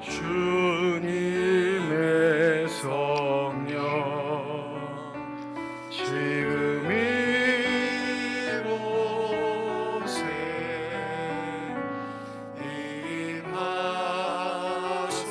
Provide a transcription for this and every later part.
주님의 성령 지금 이곳에 임하소서.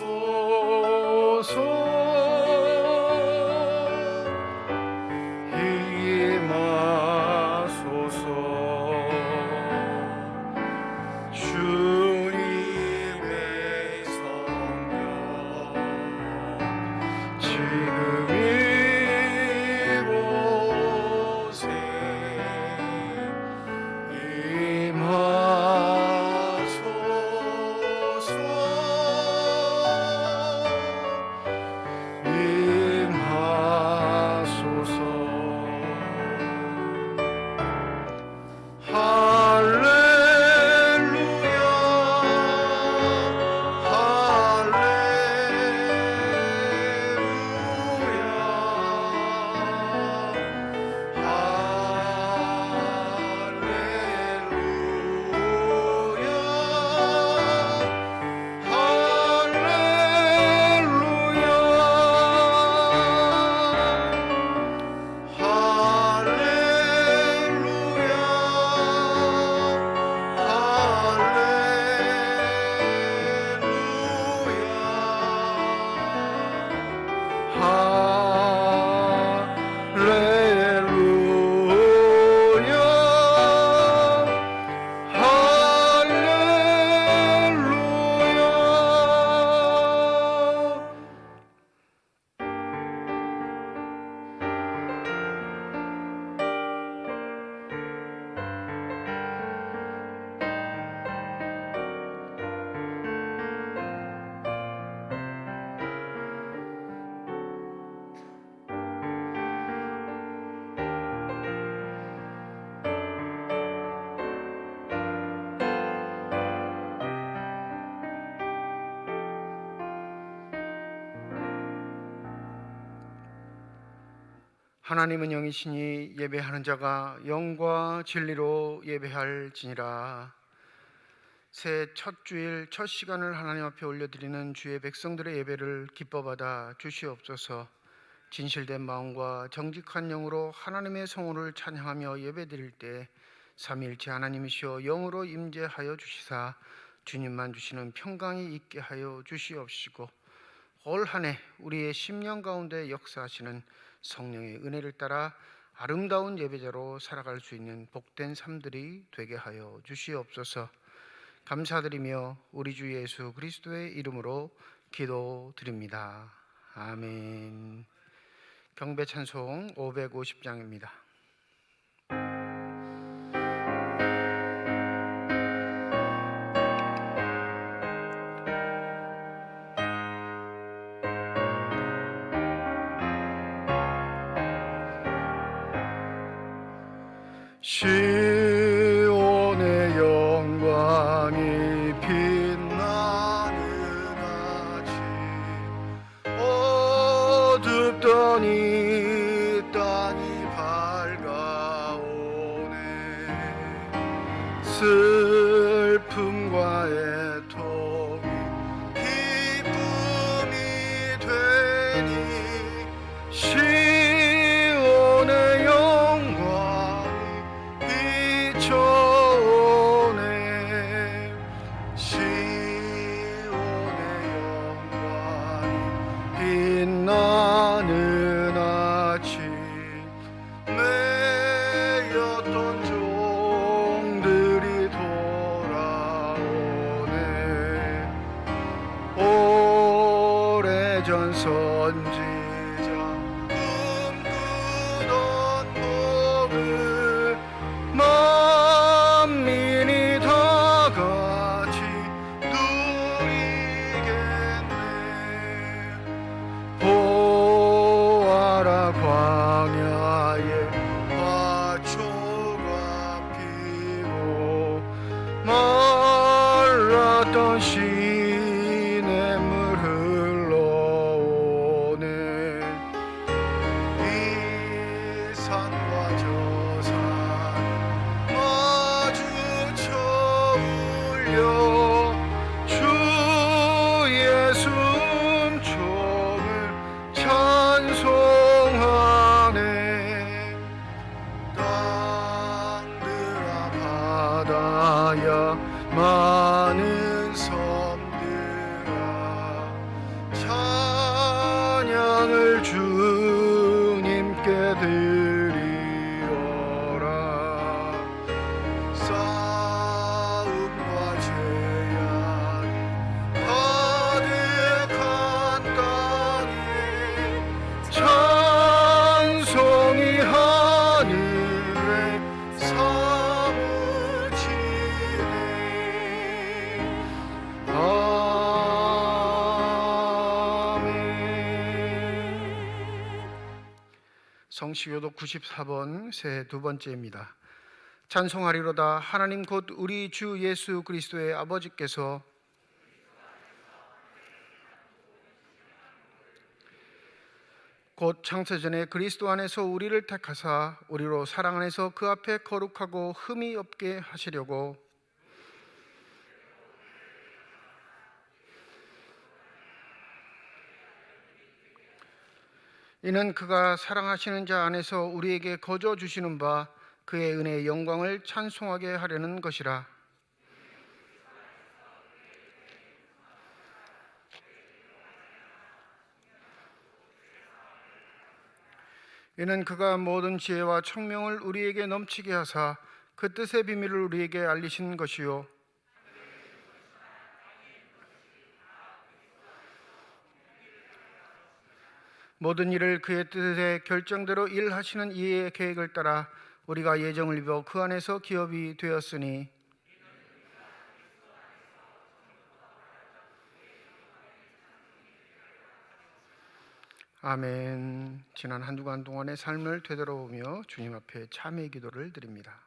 하나님은 영이시니 예배하는 자가 영과 진리로 예배할지니라. 새해 첫 주일 첫 시간을 하나님 앞에 올려드리는 주의 백성들의 예배를 기뻐받아 주시옵소서. 진실된 마음과 정직한 영으로 하나님의 성호를 찬양하며 예배드릴 때 삼위일체 하나님이시여 영으로 임재하여 주시사 주님만 주시는 평강이 있게 하여 주시옵시고, 올 한 해 우리의 심령 가운데 역사하시는 성령의 은혜를 따라 아름다운 예배자로 살아갈 수 있는 복된 삶들이 되게 하여 주시옵소서. 감사드리며 우리 주 예수 그리스도의 이름으로 기도드립니다. 아멘. 경배 찬송 550장입니다. 시온의 영광이 빛나는 아침, 어둡던 이 땅이 밝아오네. 슬픔과 애통이 기쁨이 되니 시온의 영광이 비춰오네. 시온의 영광이 빛나는 아침, 매였던 종들이 돌아오네. 오래전 선지자 꿈꾸던 복을 만민이 다 같이 누리겠네. 보아라 광야에 화초가 피고 말랐던 시냇물 흘러오네. 이 산과 저 산을 마주쳐 울려 주 예수 받아야 많은 섬들아 찬양을 주님께 드리어라. 싸움과 죄악이 가득한 땅에 찬송이 하늘에 사무치네. 아멘. 성시교독 94번 새 두 번째입니다. 찬송하리로다. 하나님 곧 우리 주 예수 그리스도의 아버지께서 곧 창세전에 그리스도 안에서 우리를 택하사 우리로 사랑 안에서 그 앞에 거룩하고 흠이 없게 하시려고 이는 그가 사랑하시는 자 안에서 우리에게 거저 주시는 바 그의 은혜의 영광을 찬송하게 하려는 것이라. 이는 그가 모든 지혜와 청명을 우리에게 넘치게 하사 그 뜻의 비밀을 우리에게 알리신 것이요 모든 일을 그의 뜻의 결정대로 일하시는 이의 계획을 따라 우리가 예정을 입어 그 안에서 기업이 되었으니 아멘. 지난 한 주간 동안의 삶을 되돌아보며 주님 앞에 참회의 기도를 드립니다.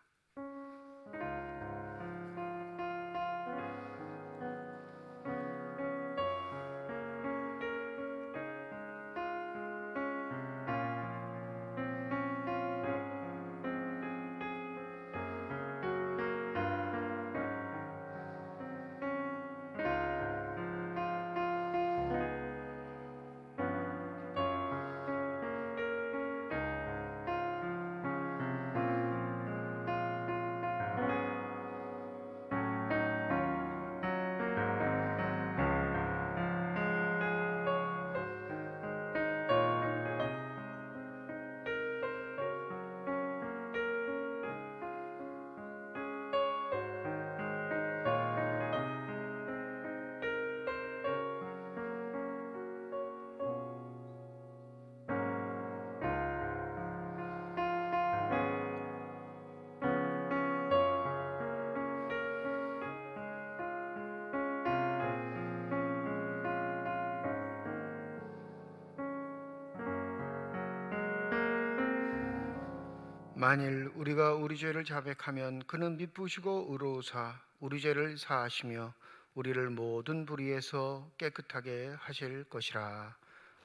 만일 우리가 우리 죄를 자백하면 그는 미쁘시고 의로우사 우리 죄를 사하시며 우리를 모든 불의에서 깨끗하게 하실 것이라.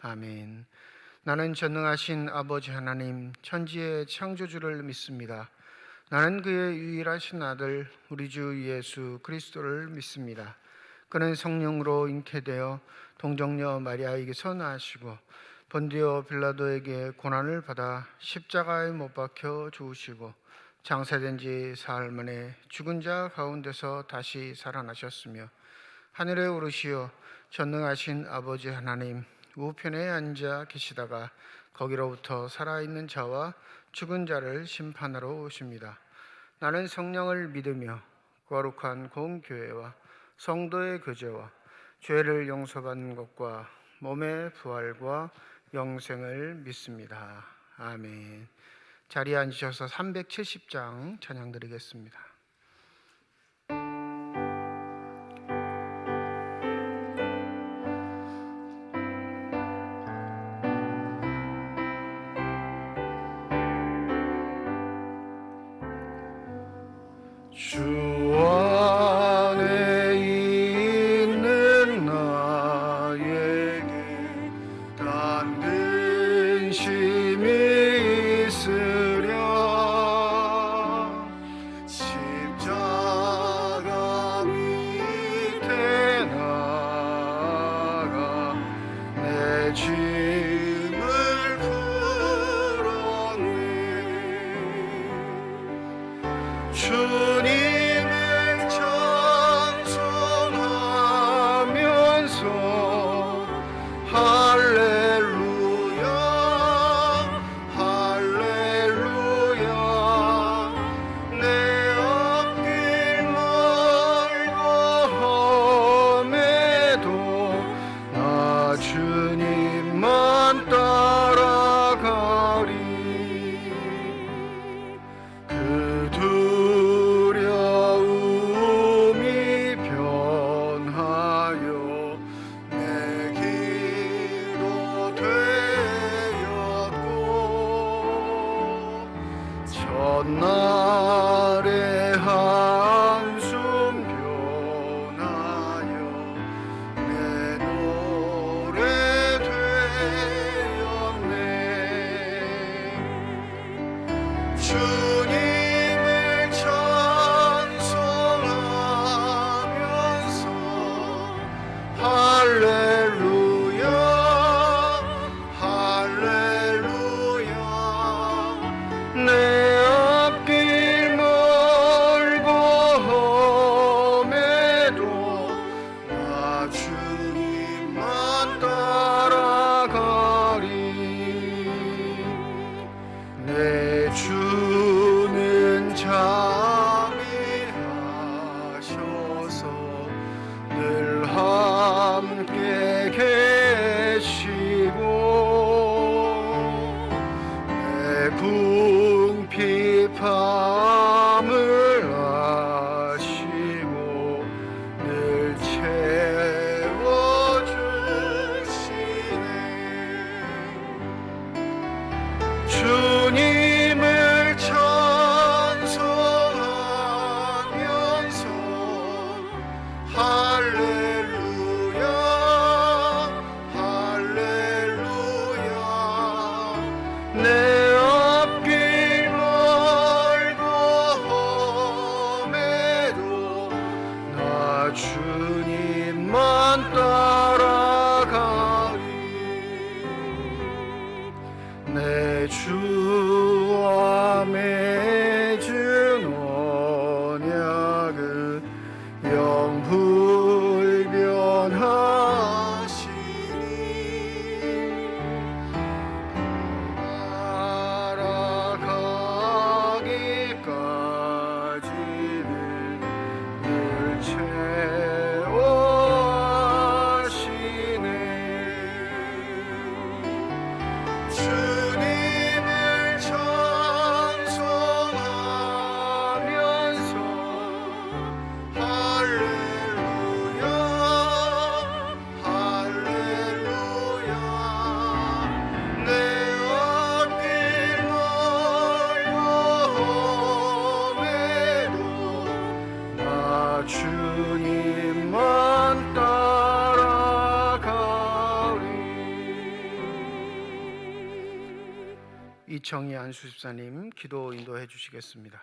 아멘. 나는 전능하신 아버지 하나님 천지의 창조주를 믿습니다. 나는 그의 유일하신 아들 우리 주 예수 그리스도를 믿습니다. 그는 성령으로 잉태되어 동정녀 마리아에게서 나시고 본디오 빌라도에게 고난을 받아 십자가에 못 박혀 죽으시고 장사된 지 사흘 만에 죽은 자 가운데서 다시 살아나셨으며 하늘에 오르시어 전능하신 아버지 하나님 우편에 앉아 계시다가 거기로부터 살아있는 자와 죽은 자를 심판하러 오십니다. 나는 성령을 믿으며 거룩한 공교회와 성도의 교제와 죄를 용서받는 것과 몸의 부활과 영생을 믿습니다. 아멘. 자리에 앉으셔서 370장 찬양 드리겠습니다. 주 안에 있는 나에게 단 근심이 있으랴. 십자가 밑에 나가 내 짐을 풀었네. 주님 이청희 안수집사님 기도 인도해 주시겠습니다.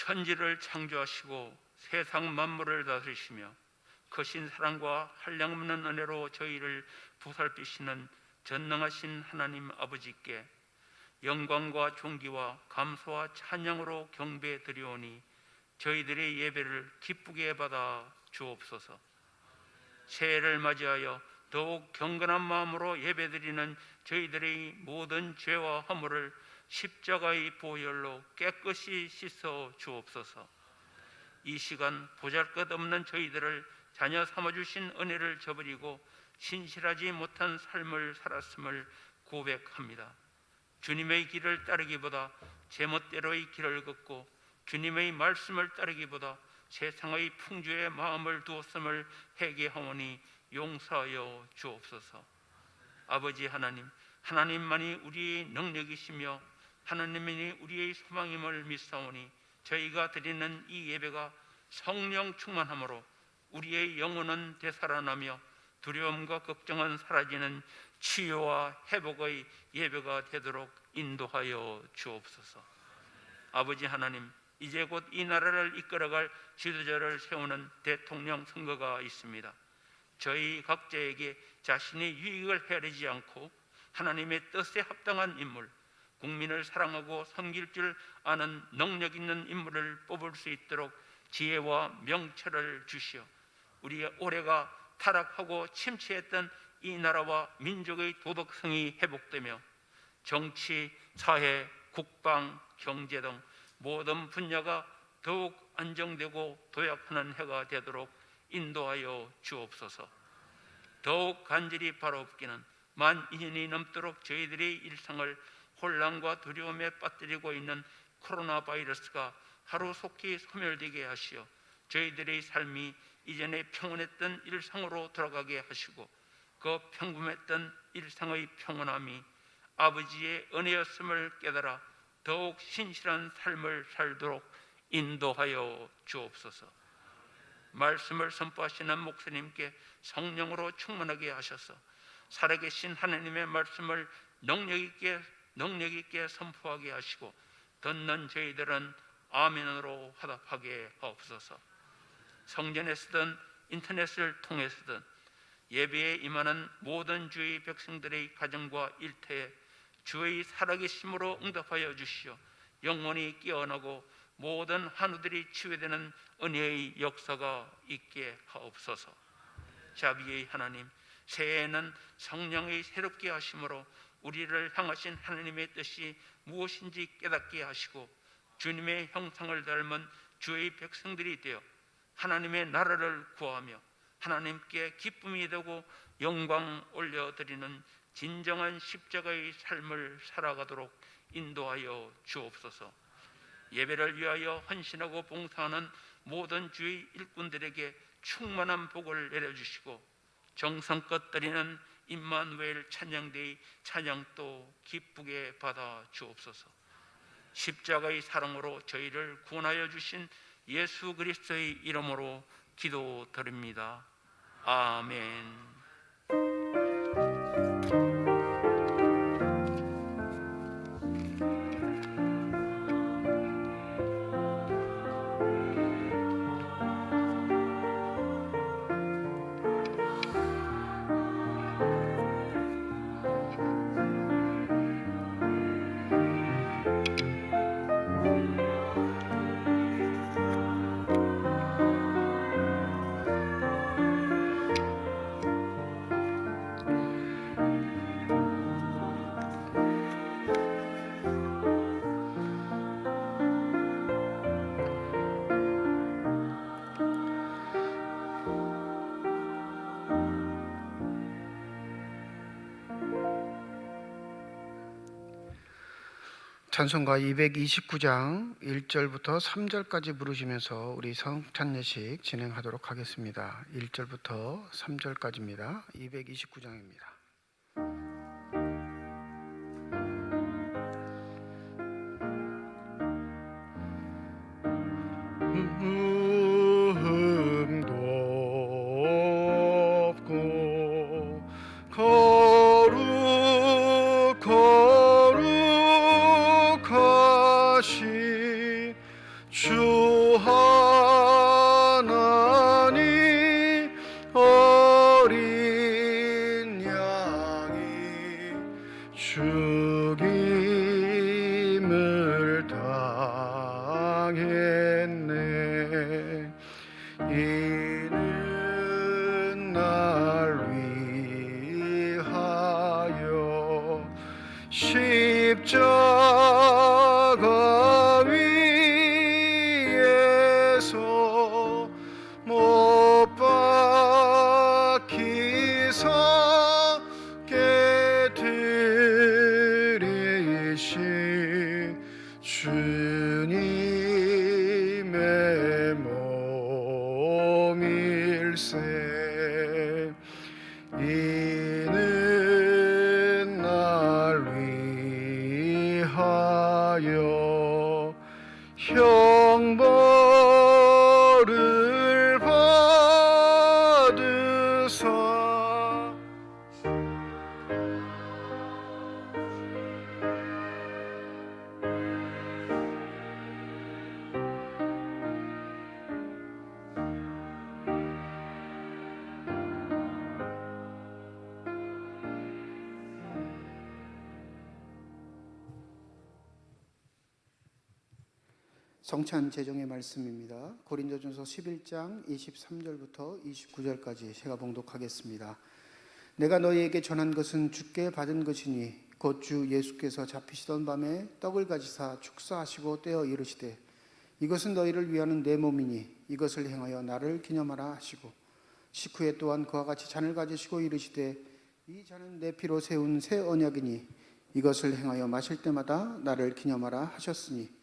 천지를 창조하시고 세상 만물을 다스리시며 거신 사랑과 한량없는 은혜로 저희를 보살피시는 전능하신 하나님 아버지께 영광과 존귀와 감사와 찬양으로 경배 드리오니 저희들의 예배를 기쁘게 받아 주옵소서. 새해를 맞이하여 더욱 경건한 마음으로 예배드리는 저희들의 모든 죄와 허물을 십자가의 보혈로 깨끗이 씻어 주옵소서. 이 시간 보잘것없는 저희들을 자녀 삼아주신 은혜를 저버리고 신실하지 못한 삶을 살았음을 고백합니다. 주님의 길을 따르기보다 제멋대로의 길을 걷고 주님의 말씀을 따르기보다 세상의 풍조에 마음을 두었음을 회개하오니 용서하여 주옵소서. 아버지 하나님, 하나님만이 우리의 능력이시며 하나님만이 우리의 소망임을 믿사오니 저희가 드리는 이 예배가 성령 충만함으로 우리의 영혼은 되살아나며 두려움과 걱정은 사라지는 치유와 회복의 예배가 되도록 인도하여 주옵소서. 아버지 하나님, 이제 곧 이 나라를 이끌어갈 지도자를 세우는 대통령 선거가 있습니다. 저희 각자에게 자신의 유익을 헤아리지 않고 하나님의 뜻에 합당한 인물, 국민을 사랑하고 섬길 줄 아는 능력 있는 인물을 뽑을 수 있도록 지혜와 명철을 주시어 우리 올해가 타락하고 침체했던 이 나라와 민족의 도덕성이 회복되며 정치, 사회, 국방, 경제 등 모든 분야가 더욱 안정되고 도약하는 해가 되도록 인도하여 주옵소서. 더욱 간절히 바라옵기는 만 2년이 넘도록 저희들의 일상을 혼란과 두려움에 빠뜨리고 있는 코로나 바이러스가 하루속히 소멸되게 하시어 저희들의 삶이 이전에 평온했던 일상으로 돌아가게 하시고 그 평범했던 일상의 평온함이 아버지의 은혜였음을 깨달아 더욱 신실한 삶을 살도록 인도하여 주옵소서. 말씀을 선포하시는 목사님께 성령으로 충만하게 하셔서 살아계신 하나님의 말씀을 능력 있게 선포하게 하시고 듣는 저희들은 아멘으로 화답하게 하옵소서. 성전에서든 인터넷을 통해서든 예배에 임하는 모든 주의 백성들의 가정과 일터에 주의 살아계심으로 응답하여 주시어 영혼이 깨어나고 모든 한우들이 치유되는 은혜의 역사가 있게 하옵소서. 자비의 하나님, 새해에는 성령의 새롭게 하심으로 우리를 향하신 하나님의 뜻이 무엇인지 깨닫게 하시고 주님의 형상을 닮은 주의 백성들이 되어 하나님의 나라를 구하며 하나님께 기쁨이 되고 영광 올려드리는 진정한 십자가의 삶을 살아가도록 인도하여 주옵소서. 예배를 위하여 헌신하고 봉사하는 모든 주의 일꾼들에게 충만한 복을 내려주시고 정성껏 드리는 임마누엘 찬양대의 찬양도 기쁘게 받아 주옵소서. 십자가의 사랑으로 저희를 구원하여 주신 예수 그리스도의 이름으로 기도드립니다. 아멘. 찬송가 229장 1절부터 3절까지 부르시면서 우리 성찬 예식 진행하도록 하겠습니다. 1절부터 3절까지입니다. 229장입니다. 높고 거룩하신 주 하나님 어린 양이 죽임을 당했네. 이는 날 위하여 십자가 위에서 못 박히사 깨뜨리신 주님의 몸일세. 이는 날 위하여 형벌을 받으사 성찬 제정의 말씀입니다. 고린도전서 11장 23절부터 29절까지 제가 봉독하겠습니다. 내가 너희에게 전한 것은 주께 받은 것이니 곧 주 예수께서 잡히시던 밤에 떡을 가지사 축사하시고 떼어 이르시되 이것은 너희를 위하는 내 몸이니 이것을 행하여 나를 기념하라 하시고 식후에 또한 그와 같이 잔을 가지시고 이르시되 이 잔은 내 피로 세운 새 언약이니 이것을 행하여 마실 때마다 나를 기념하라 하셨으니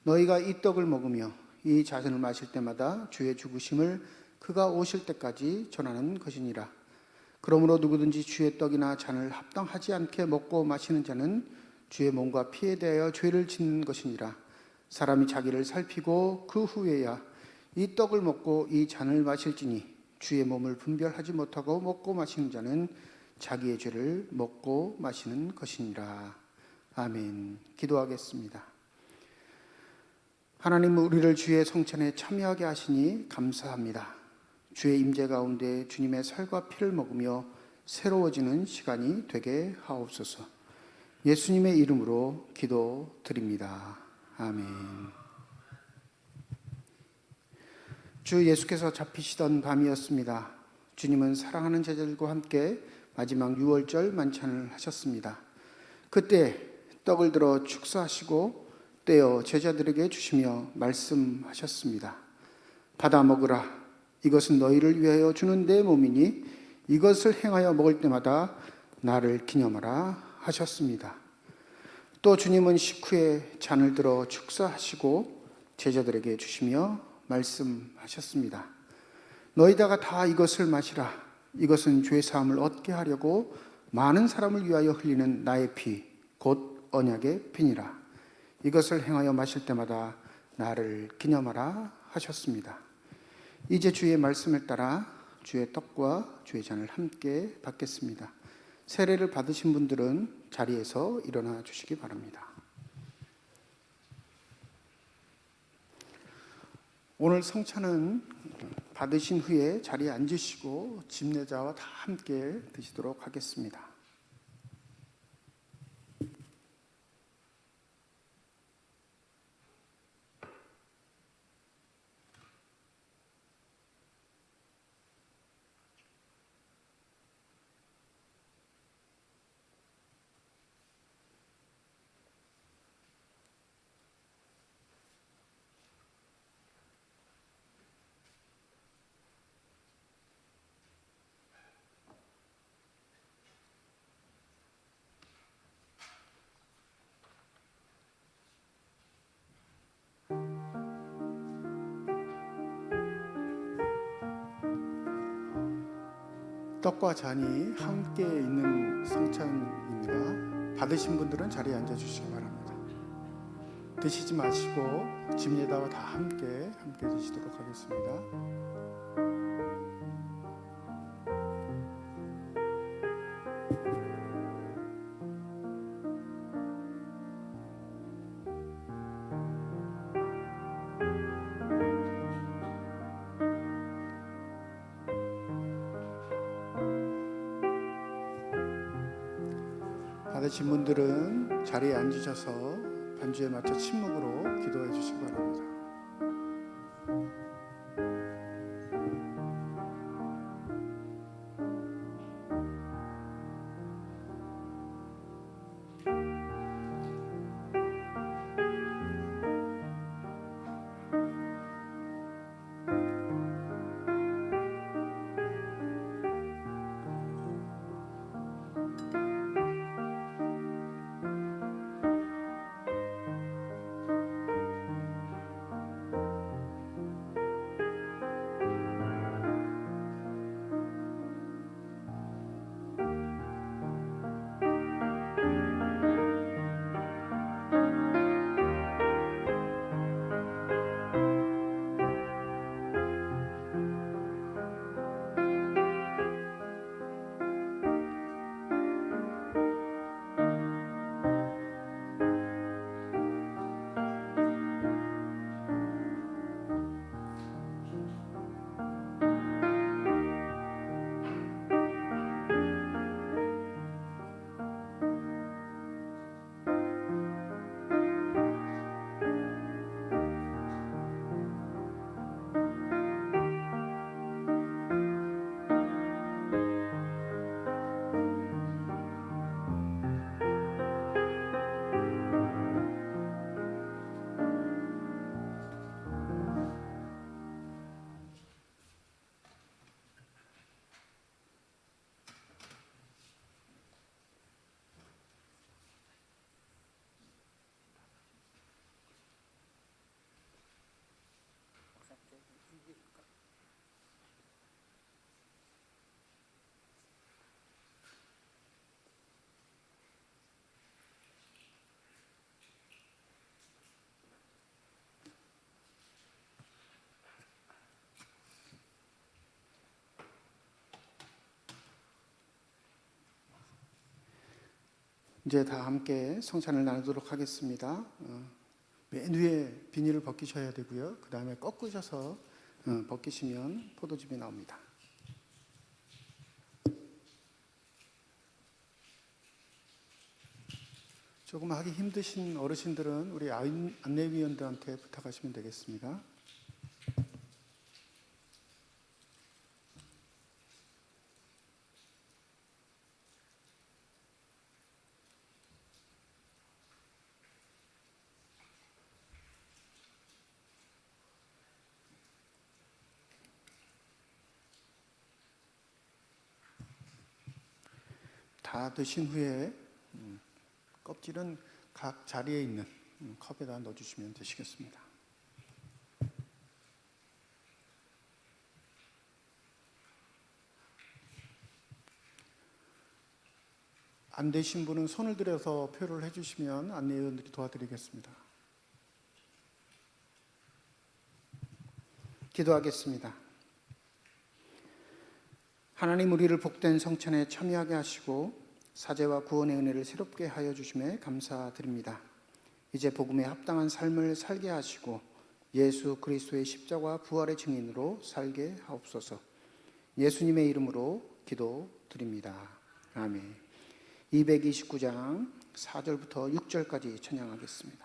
너희가 이 떡을 먹으며 이 잔을 마실 때마다 주의 죽으심을 그가 오실 때까지 전하는 것이니라. 그러므로 누구든지 주의 떡이나 잔을 합당하지 않게 먹고 마시는 자는 주의 몸과 피에 대하여 죄를 짓는 것이니라. 사람이 자기를 살피고 그 후에야 이 떡을 먹고 이 잔을 마실지니 주의 몸을 분별하지 못하고 먹고 마시는 자는 자기의 죄를 먹고 마시는 것이니라. 아멘. 기도하겠습니다. 하나님, 우리를 주의 성찬에 참여하게 하시니 감사합니다. 주의 임재 가운데 주님의 살과 피를 먹으며 새로워지는 시간이 되게 하옵소서. 예수님의 이름으로 기도드립니다. 아멘. 주 예수께서 잡히시던 밤이었습니다. 주님은 사랑하는 제자들과 함께 마지막 유월절 만찬을 하셨습니다. 그때 떡을 들어 축사하시고 떼어 제자들에게 주시며 말씀하셨습니다. 받아 먹으라. 이것은 너희를 위하여 주는 내 몸이니 이것을 행하여 먹을 때마다 나를 기념하라 하셨습니다. 또 주님은 식후에 잔을 들어 축사하시고 제자들에게 주시며 말씀하셨습니다. 너희다가 다 이것을 마시라. 이것은 죄 사함을 얻게 하려고 많은 사람을 위하여 흘리는 나의 피, 곧 언약의 피니라. 이것을 행하여 마실 때마다 나를 기념하라 하셨습니다. 이제 주의 말씀을 따라 주의 떡과 주의 잔을 함께 받겠습니다. 세례를 받으신 분들은 자리에서 일어나 주시기 바랍니다. 오늘 성찬은 받으신 후에 자리에 앉으시고 집례자와 다 함께 드시도록 하겠습니다. 떡과 잔이 함께 있는 성찬입니다. 받으신 분들은 자리에 앉아 주시기 바랍니다. 드시지 마시고 집에다가 다 함께 드시도록 하겠습니다. 받으신 분들은 자리에 앉으셔서 반주에 맞춰 침묵으로 기도해 주시기 바랍니다. 이제 다 함께 성찬을 나누도록 하겠습니다. 맨 위에 비닐을 벗기셔야 되고요. 그 다음에 꺾으셔서 벗기시면 포도즙이 나옵니다. 조금 하기 힘드신 어르신들은 우리 안내위원들한테 부탁하시면 되겠습니다. 다 드신 후에 껍질은 각 자리에 있는 컵에다 넣어주시면 되시겠습니다. 안 되신 분은 손을 들여서 표를 해주시면 안내위원들이 도와드리겠습니다. 기도하겠습니다. 하나님, 우리를 복된 성찬에 참여하게 하시고 사죄와 구원의 은혜를 새롭게 하여 주심에 감사드립니다. 이제 복음에 합당한 삶을 살게 하시고 예수 그리스도의 십자가 부활의 증인으로 살게 하옵소서. 예수님의 이름으로 기도드립니다. 아멘. 229장 4절부터 6절까지 찬양하겠습니다.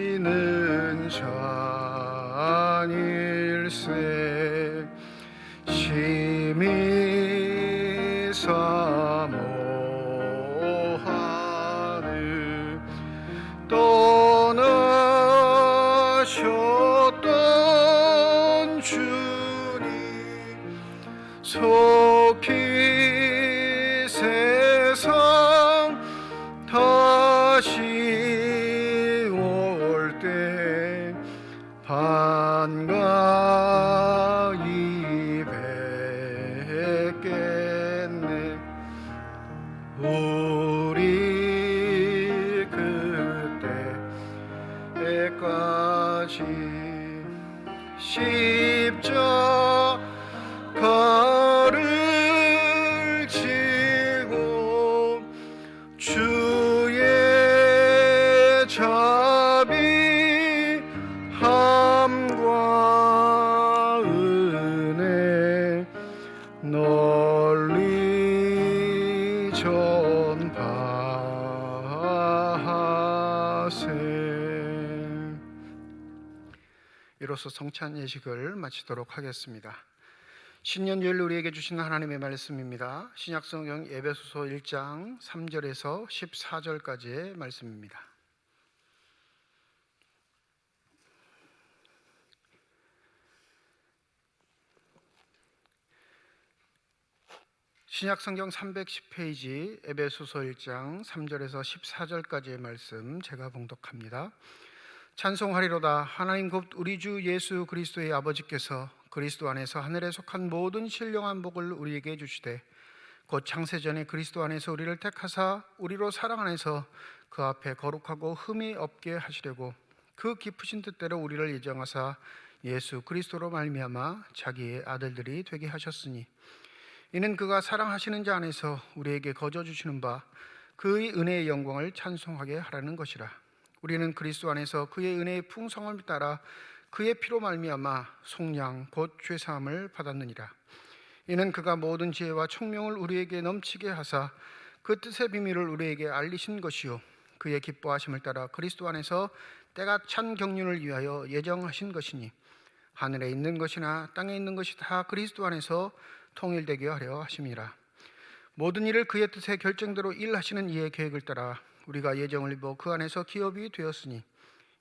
마시는 찬일세 심히 사모하는 떠나셨던 주님 속히 세상 다시 올 때 반가이 뵙겠네. 우리 그때까지 십자가를 지고 주의 자비함과 은혜 널리 전파하세. 이로써 성찬 예식을 마치도록 하겠습니다. 신년주일 우리에게 주신 하나님의 말씀입니다. 신약성경 에베소서 1장 3절에서 14절까지의 말씀입니다. 신약성경 310페이지 에베소서 1장 3절에서 14절까지의 말씀 제가 봉독합니다. 찬송하리로다. 하나님 곧 우리 주 예수 그리스도의 아버지께서 그리스도 안에서 하늘에 속한 모든 신령한 복을 우리에게 주시되 곧 창세전에 그리스도 안에서 우리를 택하사 우리로 사랑 안에서 그 앞에 거룩하고 흠이 없게 하시려고 그 깊으신 뜻대로 우리를 예정하사 예수 그리스도로 말미암아 자기의 아들들이 되게 하셨으니 이는 그가 사랑하시는 자 안에서 우리에게 거저 주시는 바 그의 은혜의 영광을 찬송하게 하라는 것이라. 우리는 그리스도 안에서 그의 은혜의 풍성함을 따라 그의 피로 말미암아 속량 곧 죄사함을 받았느니라. 이는 그가 모든 지혜와 총명을 우리에게 넘치게 하사 그 뜻의 비밀을 우리에게 알리신 것이요 그의 기뻐하심을 따라 그리스도 안에서 때가 찬 경륜을 위하여 예정하신 것이니 하늘에 있는 것이나 땅에 있는 것이 다 그리스도 안에서 통일되게 하려 하심이라. 모든 일을 그의 뜻의 결정대로 일하시는 이의 계획을 따라 우리가 예정을 입어 그 안에서 기업이 되었으니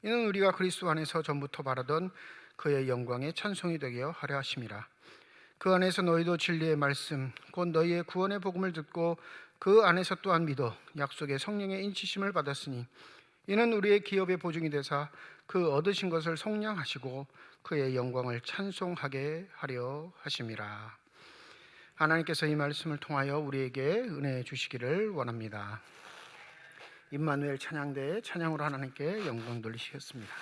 이는 우리가 그리스도 안에서 전부터 바라던 그의 영광의 찬송이 되게 하려 하심이라. 그 안에서 너희도 진리의 말씀 곧 너희의 구원의 복음을 듣고 그 안에서 또한 믿어 약속의 성령의 인치심을 받았으니 이는 우리의 기업의 보증이 되사 그 얻으신 것을 속량하시고 그의 영광을 찬송하게 하려 하심이라. 하나님께서 이 말씀을 통하여 우리에게 은혜 주시기를 원합니다. 임마누엘 찬양대의 찬양으로 하나님께 영광 돌리시겠습니다.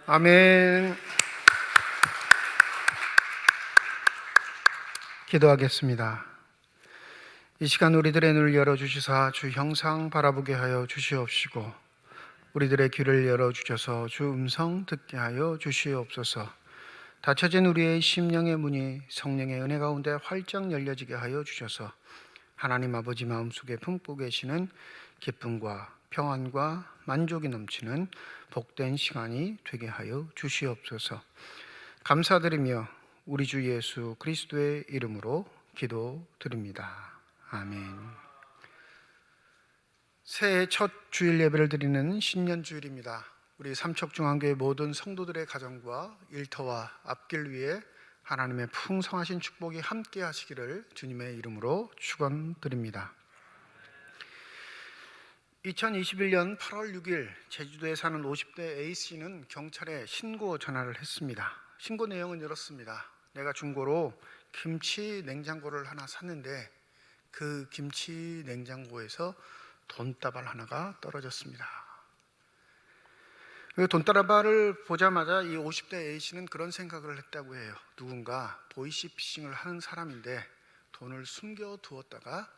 아멘. 기도하겠습니다. 이 시간 우리들의 눈을 열어주시사 주 형상 바라보게 하여 주시옵시고, 우리들의 귀를 열어주셔서 주 음성 듣게 하여 주시옵소서. 닫혀진 우리의 심령의 문이 성령의 은혜 가운데 활짝 열려지게 하여 주셔서 하나님 아버지 마음속에 품고 계시는 기쁨과 평안과 만족이 넘치는 복된 시간이 되게 하여 주시옵소서. 감사드리며 우리 주 예수 그리스도의 이름으로 기도드립니다. 아멘. 새해 첫 주일 예배를 드리는 신년주일입니다. 우리 삼척중앙교회 모든 성도들의 가정과 일터와 앞길 위에 하나님의 풍성하신 축복이 함께 하시기를 주님의 이름으로 축원드립니다. 2021년 8월 6일 제주도에 사는 50대 A씨는 경찰에 신고 전화를 했습니다. 신고 내용은 이렇습니다. 내가 중고로 김치 냉장고를 하나 샀는데 그 김치 냉장고에서 돈다발 하나가 떨어졌습니다. 그 돈다발을 보자마자 이 50대 A씨는 그런 생각을 했다고 해요. 누군가 보이시피싱을 하는 사람인데 돈을 숨겨두었다가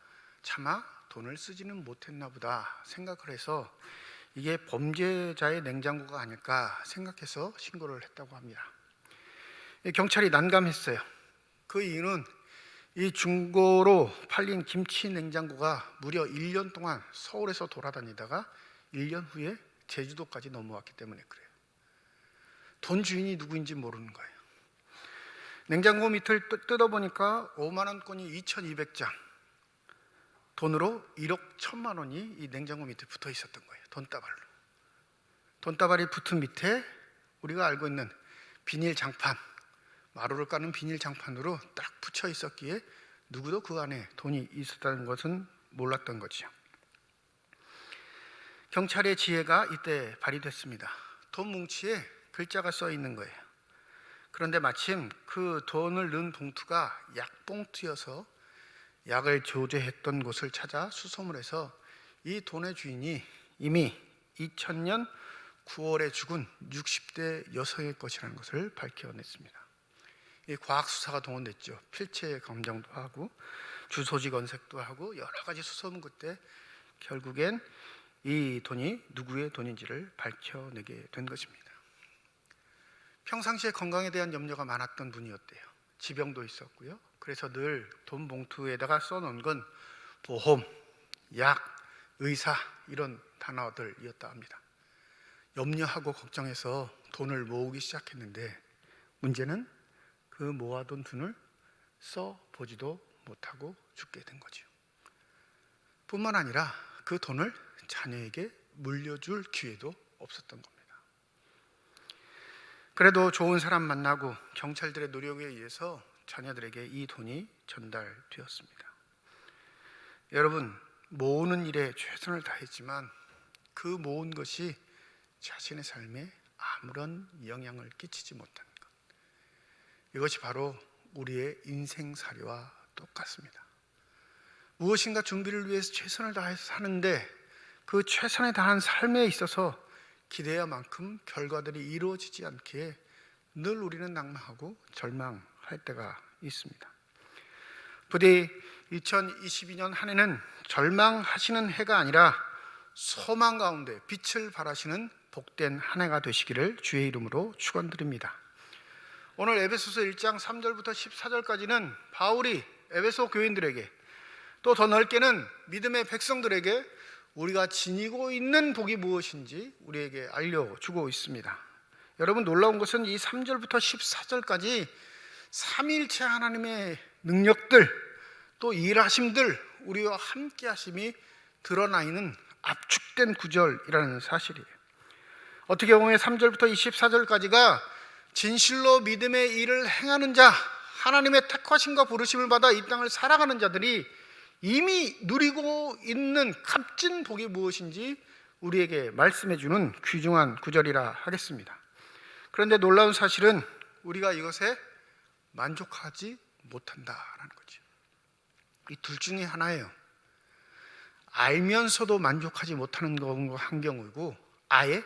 차마 돈을 쓰지는 못했나 보다 생각을 해서 이게 범죄자의 냉장고가 아닐까 생각해서 신고를 했다고 합니다. 경찰이 난감했어요. 그 이유는 이 중고로 팔린 김치 냉장고가 무려 1년 동안 서울에서 돌아다니다가 1년 후에 제주도까지 넘어왔기 때문에 그래요. 돈 주인이 누구인지 모르는 거예요. 냉장고 밑을 뜯어보니까 5만 원권이 2,200장, 돈으로 1억 1천만 원이 이 냉장고 밑에 붙어 있었던 거예요. 돈다발로. 돈다발이 붙은 밑에 우리가 알고 있는 비닐 장판, 마루를 까는 비닐 장판으로 딱 붙여 있었기에 누구도 그 안에 돈이 있었다는 것은 몰랐던 거죠. 경찰의 지혜가 이때 발휘됐습니다. 돈 뭉치에 글자가 써 있는 거예요. 그런데 마침 그 돈을 넣은 봉투가 약봉투여서 약을 조제했던 곳을 찾아 수소문 해서 이 돈의 주인이 이미 2000년 9월에 죽은 60대 여성의 것이라는 것을 밝혀냈습니다. 이 과학수사가 동원됐죠. 필체 검정도 하고 주소지 건색도 하고 여러 가지 수소문 끝에 결국엔 이 돈이 누구의 돈인지를 밝혀내게 된 것입니다. 평상시에 건강에 대한 염려가 많았던 분이었대요. 지병도 있었고요. 그래서 늘 돈 봉투에다가 써놓은 건 보험, 약, 의사 이런 단어들이었다 합니다. 염려하고 걱정해서 돈을 모으기 시작했는데 문제는 그 모아둔 돈을 써보지도 못하고 죽게 된 거죠. 뿐만 아니라 그 돈을 자녀에게 물려줄 기회도 없었던 겁니다. 그래도 좋은 사람 만나고 경찰들의 노력에 의해서 자녀들에게 이 돈이 전달되었습니다. 여러분, 모으는 일에 최선을 다했지만 그 모은 것이 자신의 삶에 아무런 영향을 끼치지 못하는 것, 이것이 바로 우리의 인생살이와 똑같습니다. 무엇인가 준비를 위해서 최선을 다해서 사는데 그 최선에 다한 삶에 있어서 기대야만큼 결과들이 이루어지지 않기에 늘 우리는 낙망하고 절망할 때가 있습니다. 부디 2022년 한 해는 절망하시는 해가 아니라 소망 가운데 빛을 발하시는 복된 한 해가 되시기를 주의 이름으로 축원드립니다. 오늘 에베소서 1장 3절부터 14절까지는 바울이 에베소 교인들에게 또 더 넓게는 믿음의 백성들에게 우리가 지니고 있는 복이 무엇인지 우리에게 알려주고 있습니다. 여러분, 놀라운 것은 이 3절부터 14절까지 삼위일체 하나님의 능력들, 또 일하심들, 우리와 함께 하심이 드러나 있는 압축된 구절이라는 사실이에요. 어떻게 보면 3절부터 24절까지가 진실로 믿음의 일을 행하는 자, 하나님의 택하심과 부르심을 받아 이 땅을 살아가는 자들이 이미 누리고 있는 값진 복이 무엇인지 우리에게 말씀해 주는 귀중한 구절이라 하겠습니다. 그런데 놀라운 사실은 우리가 이것에 만족하지 못한다라는 거죠. 이 둘 중에 하나예요. 알면서도 만족하지 못하는 한 경우이고, 아예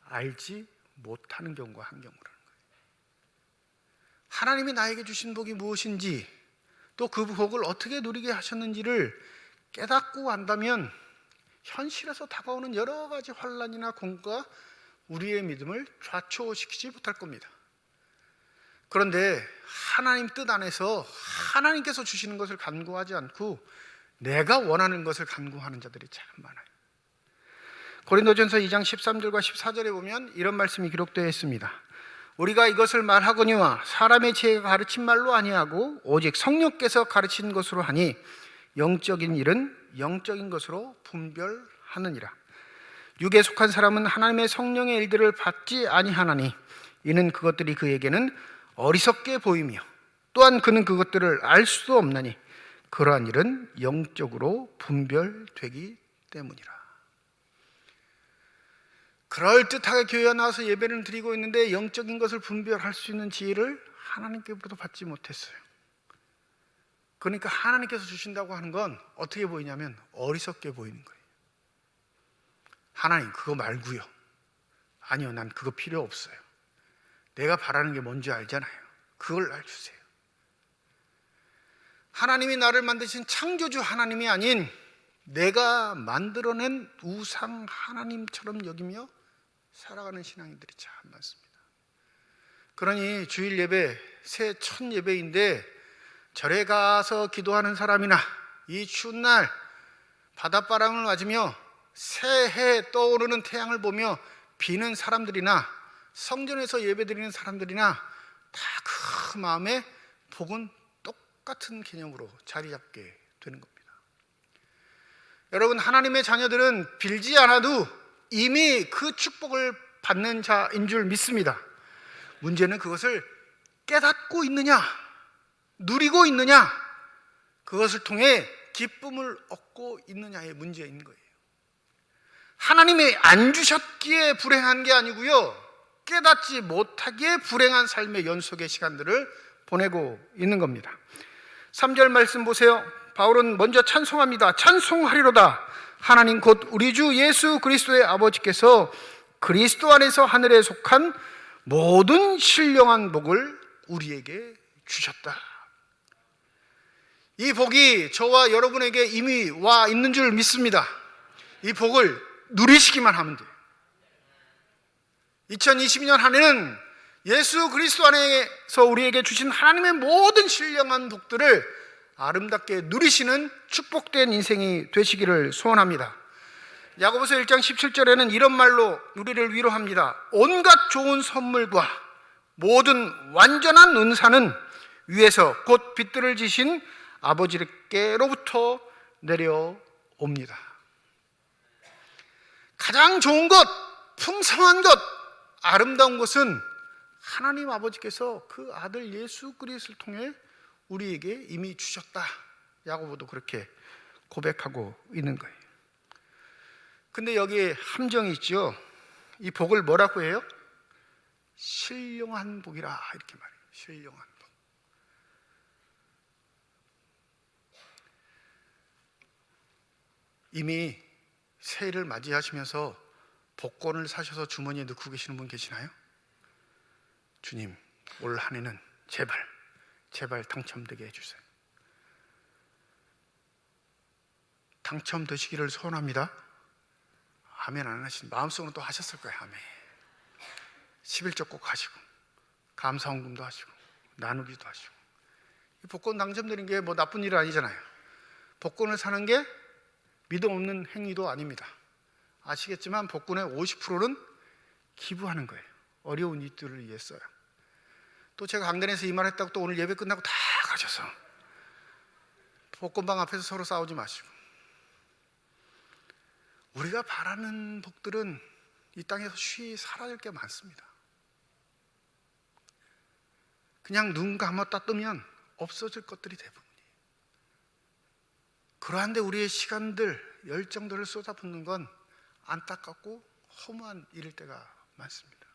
알지 못하는 경우가 한 경우라는 거예요. 하나님이 나에게 주신 복이 무엇인지, 또 그 복을 어떻게 누리게 하셨는지를 깨닫고 안다면 현실에서 다가오는 여러 가지 환난이나 공고가 우리의 믿음을 좌초시키지 못할 겁니다. 그런데 하나님 뜻 안에서 하나님께서 주시는 것을 간구하지 않고 내가 원하는 것을 간구하는 자들이 참 많아요. 고린도전서 2장 13절과 14절에 보면 이런 말씀이 기록되어 있습니다. 우리가 이것을 말하거니와 사람의 지혜가 가르친 말로 아니하고 오직 성령께서 가르친 것으로 하니 영적인 일은 영적인 것으로 분별하느니라. 육에 속한 사람은 하나님의 성령의 일들을 받지 아니하나니 이는 그것들이 그에게는 어리석게 보이며 또한 그는 그것들을 알 수도 없나니 그러한 일은 영적으로 분별되기 때문이라. 그럴듯하게 교회에 나와서 예배를 드리고 있는데 영적인 것을 분별할 수 있는 지혜를 하나님께로부터 받지 못했어요. 그러니까 하나님께서 주신다고 하는 건 어떻게 보이냐면 어리석게 보이는 거예요. 하나님 그거 말고요. 아니요, 난 그거 필요 없어요. 내가 바라는 게 뭔지 알잖아요. 그걸 날 주세요. 하나님이 나를 만드신 창조주 하나님이 아닌 내가 만들어낸 우상 하나님처럼 여기며 살아가는 신앙인들이 참 많습니다. 그러니 주일 예배, 새 첫 예배인데 절에 가서 기도하는 사람이나 이 추운 날 바닷바람을 맞으며 새해 떠오르는 태양을 보며 비는 사람들이나 성전에서 예배드리는 사람들이나 다 그 마음에 복은 똑같은 개념으로 자리 잡게 되는 겁니다. 여러분, 하나님의 자녀들은 빌지 않아도 이미 그 축복을 받는 자인 줄 믿습니다. 문제는 그것을 깨닫고 있느냐, 누리고 있느냐, 그것을 통해 기쁨을 얻고 있느냐의 문제인 거예요. 하나님이 안 주셨기에 불행한 게 아니고요, 깨닫지 못하기에 불행한 삶의 연속의 시간들을 보내고 있는 겁니다. 3절 말씀 보세요. 바울은 먼저 찬송합니다. 찬송하리로다. 하나님 곧 우리 주 예수 그리스도의 아버지께서 그리스도 안에서 하늘에 속한 모든 신령한 복을 우리에게 주셨다. 이 복이 저와 여러분에게 이미 와 있는 줄 믿습니다. 이 복을 누리시기만 하면 돼요. 2022년 한 해는 예수 그리스도 안에서 우리에게 주신 하나님의 모든 신령한 복들을 아름답게 누리시는 축복된 인생이 되시기를 소원합니다. 야고보서 1장 17절에는 이런 말로 우리를 위로합니다. 온갖 좋은 선물과 모든 완전한 은사는 위에서 곧 빛들을 지신 아버지께로부터 내려옵니다. 가장 좋은 것, 풍성한 것, 아름다운 것은 하나님 아버지께서 그 아들 예수 그리스도를 통해 우리에게 이미 주셨다. 야고보도 그렇게 고백하고 있는 거예요. 근데 여기에 함정이 있죠. 이 복을 뭐라고 해요? 신령한 복이라 이렇게 말해요. 신령한 복. 이미 새해를 맞이하시면서 복권을 사셔서 주머니에 넣고 계시는 분 계시나요? 주님, 올 한 해는 제발 당첨되게 해주세요. 당첨되시기를 소원합니다. 아멘 안 하신 마음속으로 또 하셨을 거예요. 아멘. 11조 꼭 하시고 감사헌금도 하시고 나누기도 하시고. 이 복권 당첨되는 게 뭐 나쁜 일 아니잖아요. 복권을 사는 게 믿음 없는 행위도 아닙니다. 아시겠지만 복권의 50%는 기부하는 거예요. 어려운 이들을 위해서요. 또 제가 강단에서 이 말 했다고 또 오늘 예배 끝나고 다 가셔서 복권방 앞에서 서로 싸우지 마시고, 우리가 바라는 복들은 이 땅에서 쉬이 사라질 게 많습니다. 그냥 눈 감았다 뜨면 없어질 것들이 대부분이에요. 그러한데 우리의 시간들, 열정들을 쏟아붓는 건 안타깝고 허무한 일일 때가 많습니다.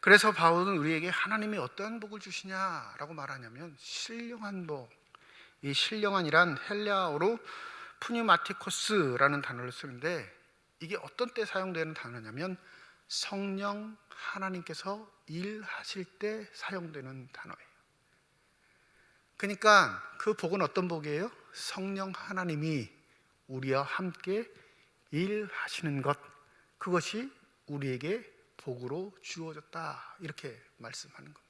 그래서 바울은 우리에게 하나님이 어떠한 복을 주시냐라고 말하냐면 신령한 복. 이 신령한이란 헬라어로 푸뉴마티코스라는 단어를 쓰는데 이게 어떤 때 사용되는 단어냐면 성령 하나님께서 일하실 때 사용되는 단어예요. 그러니까 그 복은 어떤 복이에요? 성령 하나님이 우리와 함께 일하시는 것, 그것이 우리에게 복으로 주어졌다, 이렇게 말씀하는 겁니다.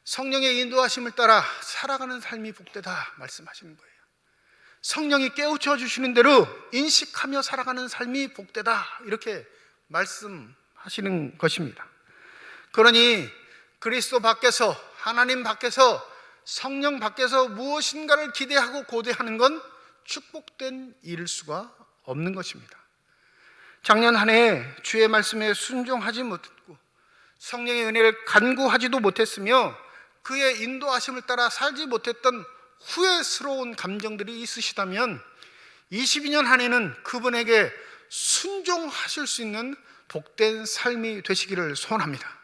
성령의 인도하심을 따라 살아가는 삶이 복되다 말씀하시는 거예요. 성령이 깨우쳐 주시는 대로 인식하며 살아가는 삶이 복되다, 이렇게 말씀하시는 것입니다. 그러니 그리스도 밖에서, 하나님 밖에서, 성령 밖에서 무엇인가를 기대하고 고대하는 건 축복된 일일 수가 없는 것입니다. 작년 한 해 주의 말씀에 순종하지 못했고 성령의 은혜를 간구하지도 못했으며 그의 인도하심을 따라 살지 못했던 후회스러운 감정들이 있으시다면 22년 한 해는 그분에게 순종하실 수 있는 복된 삶이 되시기를 소원합니다.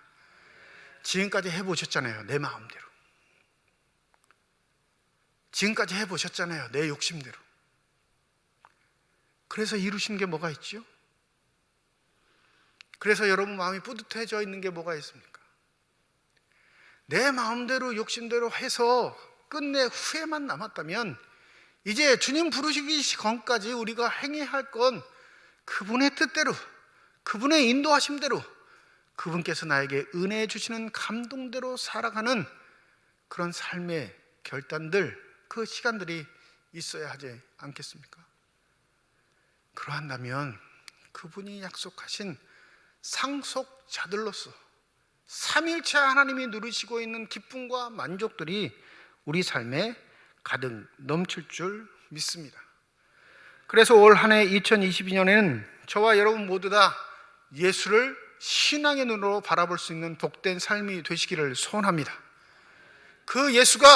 지금까지 해보셨잖아요. 내 마음대로. 지금까지 해보셨잖아요. 내 욕심대로. 그래서 이루신 게 뭐가 있죠? 그래서 여러분 마음이 뿌듯해져 있는 게 뭐가 있습니까? 내 마음대로 욕심대로 해서 끝내 후회만 남았다면 이제 주님 부르시기 전까지 우리가 행해야 할 건 그분의 뜻대로, 그분의 인도하심대로, 그분께서 나에게 은혜 주시는 감동대로 살아가는 그런 삶의 결단들, 그 시간들이 있어야 하지 않겠습니까? 그러한다면 그분이 약속하신 상속자들로서 삼일체 하나님이 누리시고 있는 기쁨과 만족들이 우리 삶에 가득 넘칠 줄 믿습니다. 그래서 올 한 해 2022년에는 저와 여러분 모두 다 예수를 신앙의 눈으로 바라볼 수 있는 복된 삶이 되시기를 소원합니다. 그 예수가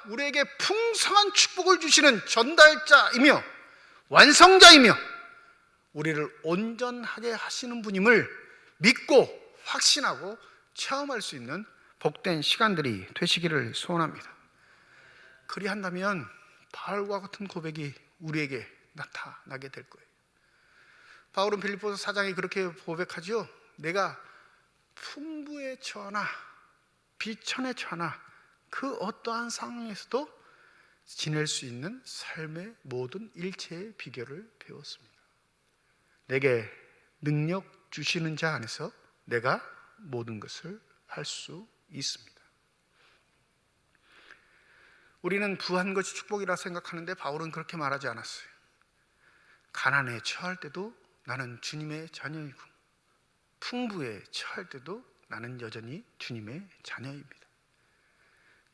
우리에게 풍성한 축복을 주시는 전달자이며 완성자이며 우리를 온전하게 하시는 분임을 믿고 확신하고 체험할 수 있는 복된 시간들이 되시기를 소원합니다. 그리한다면 바울과 같은 고백이 우리에게 나타나게 될 거예요. 바울은 빌립보서 4장에 그렇게 고백하죠. 내가 풍부에 처하나 비천에 처하나 그 어떠한 상황에서도 지낼 수 있는 삶의 모든 일체의 비결을 배웠습니다. 내게 능력 주시는 자 안에서 내가 모든 것을 할 수 있습니다. 우리는 부한 것이 축복이라 생각하는데 바울은 그렇게 말하지 않았어요. 가난에 처할 때도 나는 주님의 자녀이고 풍부에 처할 때도 나는 여전히 주님의 자녀입니다.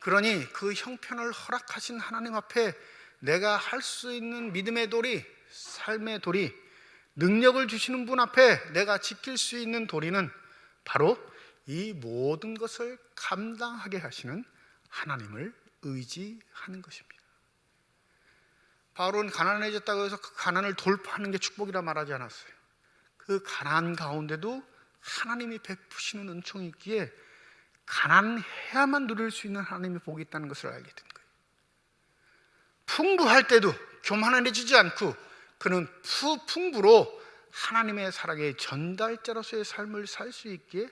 그러니 그 형편을 허락하신 하나님 앞에 내가 할 수 있는 믿음의 도리, 삶의 도리, 능력을 주시는 분 앞에 내가 지킬 수 있는 도리는 바로 이 모든 것을 감당하게 하시는 하나님을 의지하는 것입니다. 바울은 가난해졌다고 해서 그 가난을 돌파하는 게 축복이라 말하지 않았어요. 그 가난 가운데도 하나님이 베푸시는 은총이 있기에 가난해야만 누릴 수 있는 하나님의 복이 있다는 것을 알게 된 거예요. 풍부할 때도 교만해지지 않고 그는 풍부로 하나님의 사랑의 전달자로서의 삶을 살 수 있기에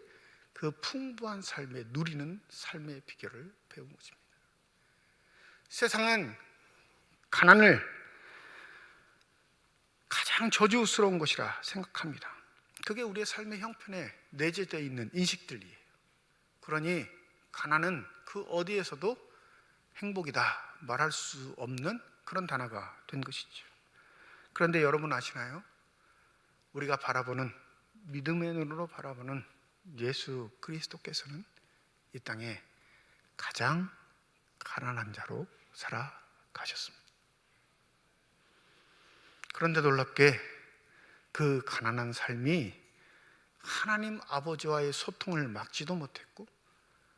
그 풍부한 삶에 누리는 삶의 비결을 배운 것입니다. 세상은 가난을 가장 저주스러운 것이라 생각합니다. 그게 우리의 삶의 형편에 내재되어 있는 인식들이에요. 그러니 가난은 그 어디에서도 행복이다 말할 수 없는 그런 단어가 된 것이죠. 그런데 여러분 아시나요? 우리가 바라보는 믿음의 눈으로 바라보는 예수 그리스도께서는 이 땅에 가장 가난한 자로 살아가셨습니다. 그런데 놀랍게 그 가난한 삶이 하나님 아버지와의 소통을 막지도 못했고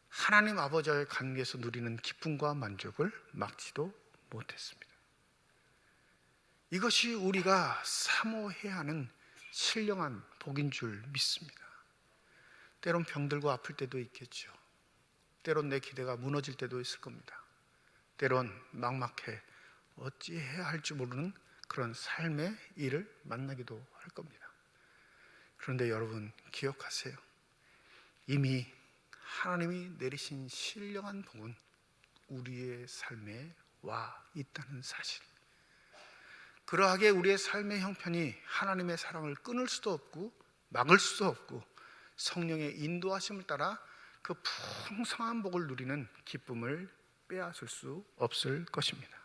하나님 아버지와의 관계에서 누리는 기쁨과 만족을 막지도 못했습니다. 이것이 우리가 사모해야 하는 신령한 복인 줄 믿습니다. 때론 병들고 아플 때도 있겠죠. 때론 내 기대가 무너질 때도 있을 겁니다. 때론 막막해 어찌해야 할지 모르는 그런 삶의 일을 만나기도 할 겁니다. 그런데 여러분 기억하세요. 이미 하나님이 내리신 신령한 복은 우리의 삶에 와 있다는 사실. 그러하게 우리의 삶의 형편이 하나님의 사랑을 끊을 수도 없고 막을 수도 없고 성령의 인도하심을 따라 그 풍성한 복을 누리는 기쁨을 빼앗을 수 없을 것입니다.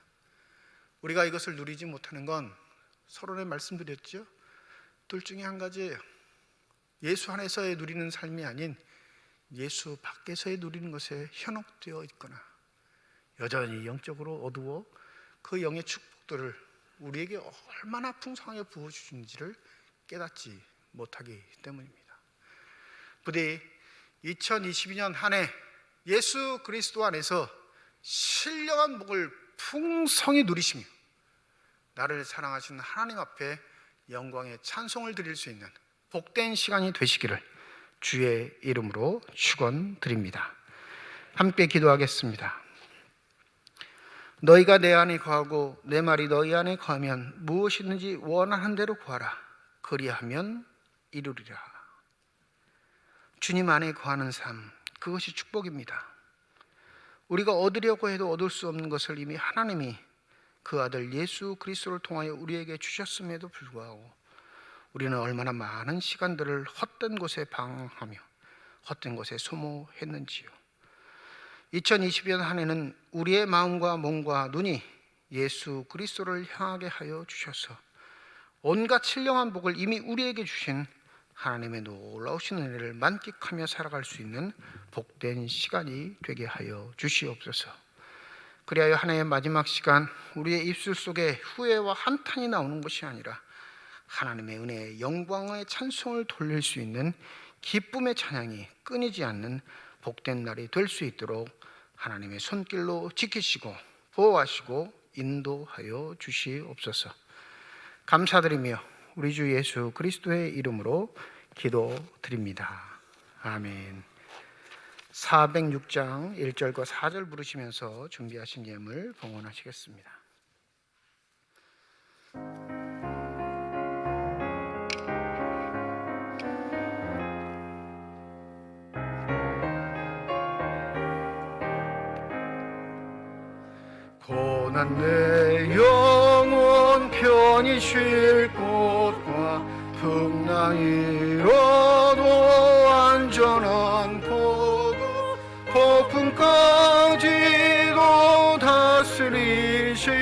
우리가 이것을 누리지 못하는 건 서론에 말씀드렸죠. 둘 중에 한 가지예요. 예수 안에서의 누리는 삶이 아닌 예수 밖에서의 누리는 것에 현혹되어 있거나 여전히 영적으로 어두워 그 영의 축복들을 우리에게 얼마나 풍성하게 부어주는지를 깨닫지 못하기 때문입니다. 부디 2022년 한 해 예수 그리스도 안에서 신령한 복을 풍성히 누리시며 나를 사랑하신 하나님 앞에 영광의 찬송을 드릴 수 있는 복된 시간이 되시기를 주의 이름으로 축원드립니다. 함께 기도하겠습니다. 너희가 내 안에 거하고 내 말이 너희 안에 거하면 무엇이든지 원하는 대로 구하라. 그리하면 이루리라. 주님 안에 거하는 삶, 그것이 축복입니다. 우리가 얻으려고 해도 얻을 수 없는 것을 이미 하나님이 그 아들 예수 그리스도를 통하여 우리에게 주셨음에도 불구하고 우리는 얼마나 많은 시간들을 헛된 곳에 방황하며 헛된 곳에 소모했는지요. 2020년 한 해는 우리의 마음과 몸과 눈이 예수 그리스도를 향하게 하여 주셔서 온갖 신령한 복을 이미 우리에게 주신 하나님의 놀라우신 은혜를 만끽하며 살아갈 수 있는 복된 시간이 되게 하여 주시옵소서. 그리하여 한 해의 마지막 시간 우리의 입술 속에 후회와 한탄이 나오는 것이 아니라 하나님의 은혜의 영광의 찬송을 돌릴 수 있는 기쁨의 찬양이 끊이지 않는 복된 날이 될 수 있도록 하나님의 손길로 지키시고 보호하시고 인도하여 주시옵소서. 감사드리며 우리 주 예수 그리스도의 이름으로 기도드립니다. 아멘. 406장 1절과 4절 부르시면서 준비하신 예물 봉헌하시겠습니다. 고난 내 영혼 편히 쉴 곳과 풍랑이로도 안전한 폭풍까지도 다스리시는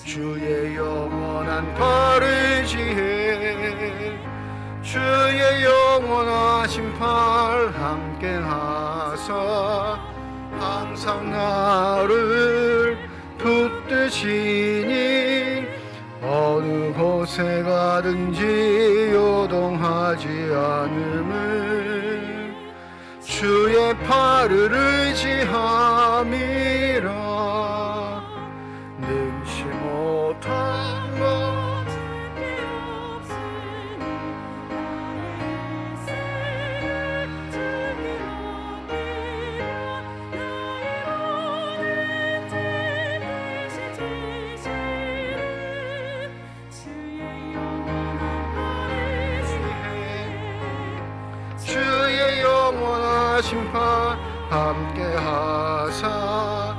주의 영원한 팔을 지혜 주의 영원하신 팔 함께 하사 항상 나를 붙드시니 어느 곳에 가든지 요동하지 않음을 주의 팔을 의지함이라. 능치 못한 것 심판 함께 하사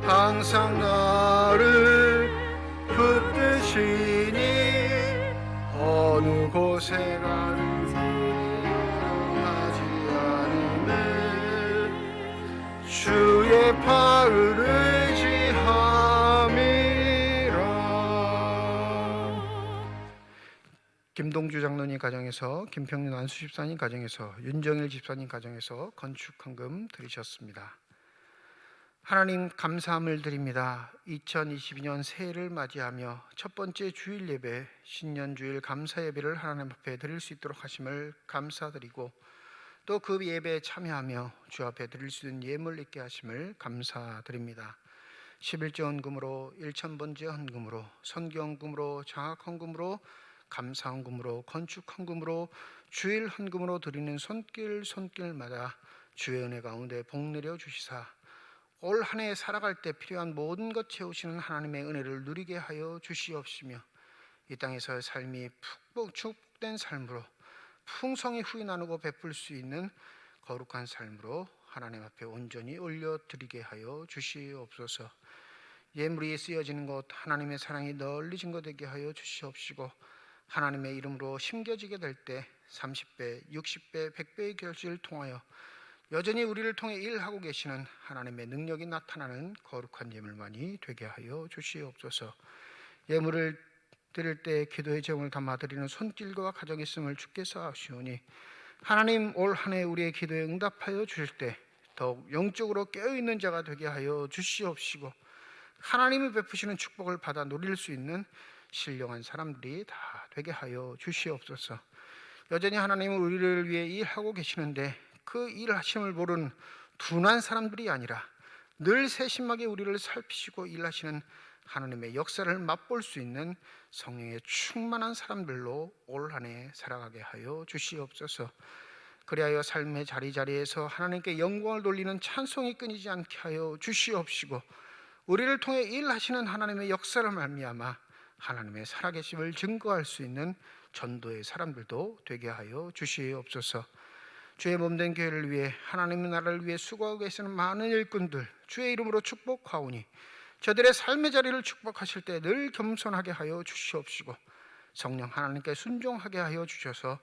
항상 나를 붙드시니 어느 곳에 가든지 하지 않음을 주의 팔을 의지함이라. 김동주 장로님 가정에서, 김평윤 안수 집사님 가정에서, 윤정일 집사님 가정에서 건축헌금 드리셨습니다. 하나님 감사함을 드립니다. 2022년 새해를 맞이하며 첫 번째 주일 예배, 신년 주일 감사 예배를 하나님 앞에 드릴 수 있도록 하심을 감사드리고 또 그 예배에 참여하며 주 앞에 드릴 수 있는 예물 있게 하심을 감사드립니다. 11조 헌금으로, 1,000번째 헌금으로, 선교헌금으로, 장학헌금으로, 감사헌금으로, 건축헌금으로, 주일 헌금으로 드리는 손길마다 주의 은혜 가운데 복 내려 주시사 올 한 해 살아갈 때 필요한 모든 것 채우시는 하나님의 은혜를 누리게 하여 주시옵시며 이 땅에서의 삶이 축복된 복된 삶으로 풍성히 후이 나누고 베풀 수 있는 거룩한 삶으로 하나님 앞에 온전히 올려드리게 하여 주시옵소서. 예물이 쓰여지는 것, 하나님의 사랑이 널리 증거되게 하여 주시옵시고, 하나님의 이름으로 심겨지게 될 때 30배, 60배, 100배의 결실을 통하여 여전히 우리를 통해 일하고 계시는 하나님의 능력이 나타나는 거룩한 예물만이 되게 하여 주시옵소서. 예물을 드릴 때 기도의 제목을 담아드리는 손길과 가정이 있음을 주께서 아시오니, 하나님 올 한 해 우리의 기도에 응답하여 주실 때 더욱 영적으로 깨어있는 자가 되게 하여 주시옵시고, 하나님이 베푸시는 축복을 받아 누릴 수 있는 신령한 사람들이 다 되게 하여 주시옵소서. 여전히 하나님은 우리를 위해 일하고 계시는데 그 일하심을 모르는 둔한 사람들이 아니라 늘 세심하게 우리를 살피시고 일하시는 하나님의 역사를 맛볼 수 있는 성령의 충만한 사람들로 올 한 해 살아가게 하여 주시옵소서. 그리하여 삶의 자리자리에서 하나님께 영광을 돌리는 찬송이 끊이지 않게 하여 주시옵시고, 우리를 통해 일하시는 하나님의 역사를 말미암아 하나님의 살아계심을 증거할 수 있는 전도의 사람들도 되게 하여 주시옵소서. 주의 몸된 교회를 위해, 하나님의 나라를 위해 수고하고 계시는 많은 일꾼들 주의 이름으로 축복하오니, 저들의 삶의 자리를 축복하실 때 늘 겸손하게 하여 주시옵시고, 성령 하나님께 순종하게 하여 주셔서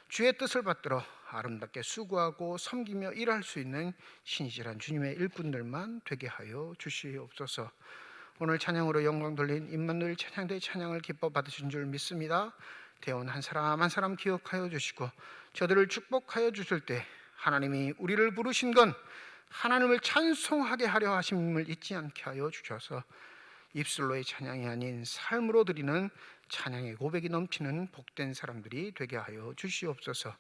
주의 뜻을 받들어 아름답게 수고하고 섬기며 일할 수 있는 신실한 주님의 일꾼들만 되게 하여 주시옵소서. 오늘 찬양으로 영광 돌린 임마누엘 찬양대의 찬양을 기뻐 받으신 줄 믿습니다. 대원 한 사람 한 사람 기억하여 주시고, 저들을 축복하여 주실 때 하나님이 우리를 부르신 건 하나님을 찬송하게 하려 하심을 잊지 않게 하여 주셔서 입술로의 찬양이 아닌 삶으로 드리는 찬양의 고백이 넘치는 복된 사람들이 되게 하여 주시옵소서.